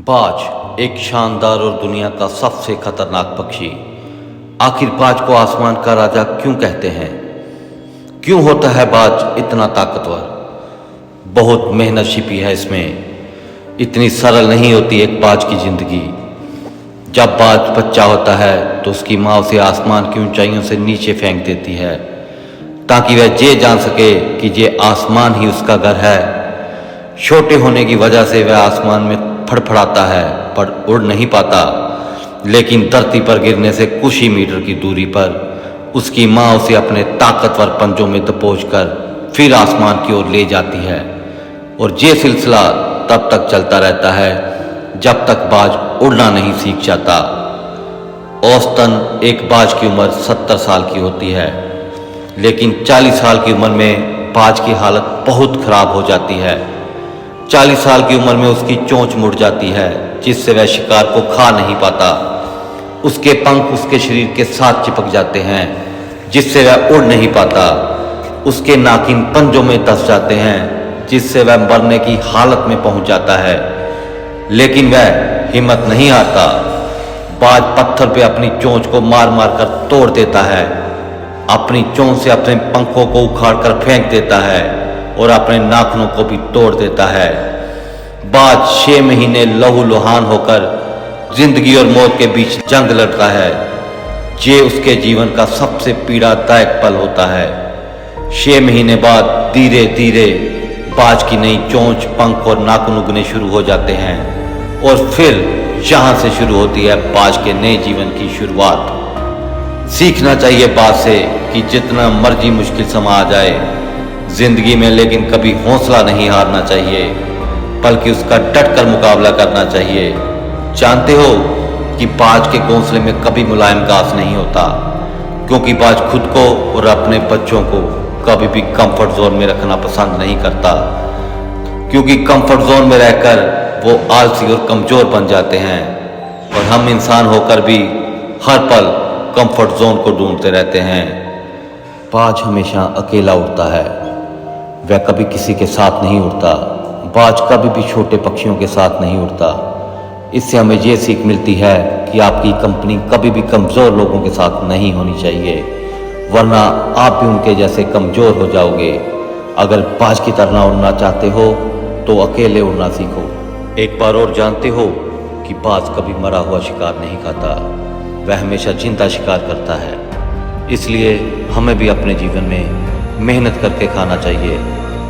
बाज एक शानदार और दुनिया का सबसे खतरनाक पक्षी। आखिर बाज को आसमान का राजा क्यों कहते हैं? क्यों होता है बाज इतना ताकतवर? बहुत मेहनत छिपी है इसमें। इतनी सरल नहीं होती एक बाज की जिंदगी। जब बाज बच्चा होता है तो उसकी माँ उसे आसमान की ऊंचाइयों से नीचे फेंक देती है ताकि वह ये जान सके कि ये आसमान ही उसका घर है। छोटे होने की वजह से वह आसमान में फड़फड़ाता है पर उड़ नहीं पाता, लेकिन धरती पर गिरने से कुछ ही मीटर की दूरी पर उसकी माँ उसे अपने ताकतवर पंजों में दबोचकर फिर आसमान की ओर ले जाती है। और ये सिलसिला तब तक चलता रहता है जब तक बाज उड़ना नहीं सीख जाता। औसतन एक बाज की उम्र 70 साल की होती है, लेकिन 40 साल की उम्र में बाज की हालत बहुत खराब हो जाती है। 40 साल की उम्र में उसकी चोंच मुड़ जाती है जिससे वह शिकार को खा नहीं पाता। उसके पंख उसके शरीर के साथ चिपक जाते हैं जिससे वह उड़ नहीं पाता। उसके नाखून पंजों में दस जाते हैं जिससे वह मरने की हालत में पहुंच जाता है, लेकिन वह हिम्मत नहीं हारता। बाज पत्थर पे अपनी चोंच को मार मार कर तोड़ देता है, अपनी चोंच से अपने पंखों को उखाड़ कर फेंक देता है और अपने नाखूनों को भी तोड़ देता है। बाज 6 महीने लहूलुहान होकर जिंदगी और मौत के बीच जंग लड़ता है। ये उसके जीवन का सबसे पीड़ादायक पल होता है। 6 महीने बाद धीरे धीरे बाज की नई चोंच, पंख और नाखून उगने शुरू हो जाते हैं और फिर यहाँ से शुरू होती है बाज के नए जीवन की शुरुआत। सीखना चाहिए बाज से कि जितना मर्जी मुश्किल समा आ जाए जिंदगी में, लेकिन कभी हौसला नहीं हारना चाहिए, बल्कि उसका डटकर मुकाबला करना चाहिए। जानते हो कि बाज के घोंसले में कभी मुलायम घास नहीं होता, क्योंकि बाज खुद को और अपने बच्चों को कभी भी कंफर्ट जोन में रखना पसंद नहीं करता, क्योंकि कंफर्ट जोन में रहकर वो आलसी और कमजोर बन जाते हैं। और हम इंसान होकर भी हर पल कंफर्ट जोन को ढूंढते रहते हैं। बाज हमेशा अकेला उड़ता है, वह कभी किसी के साथ नहीं उड़ता। बाज कभी भी छोटे पक्षियों के साथ नहीं उड़ता। इससे हमें ये सीख मिलती है कि आपकी कंपनी कभी भी कमज़ोर लोगों के साथ नहीं होनी चाहिए, वरना आप भी उनके जैसे कमज़ोर हो जाओगे। अगर बाज की तरह उड़ना चाहते हो तो अकेले उड़ना सीखो। एक बार और जानते हो कि बाज कभी मरा हुआ शिकार नहीं खाता, वह हमेशा जिंदा शिकार करता है। इसलिए हमें भी अपने जीवन में मेहनत करके खाना चाहिए,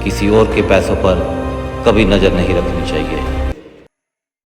किसी और के पैसों पर कभी नज़र नहीं रखनी चाहिए।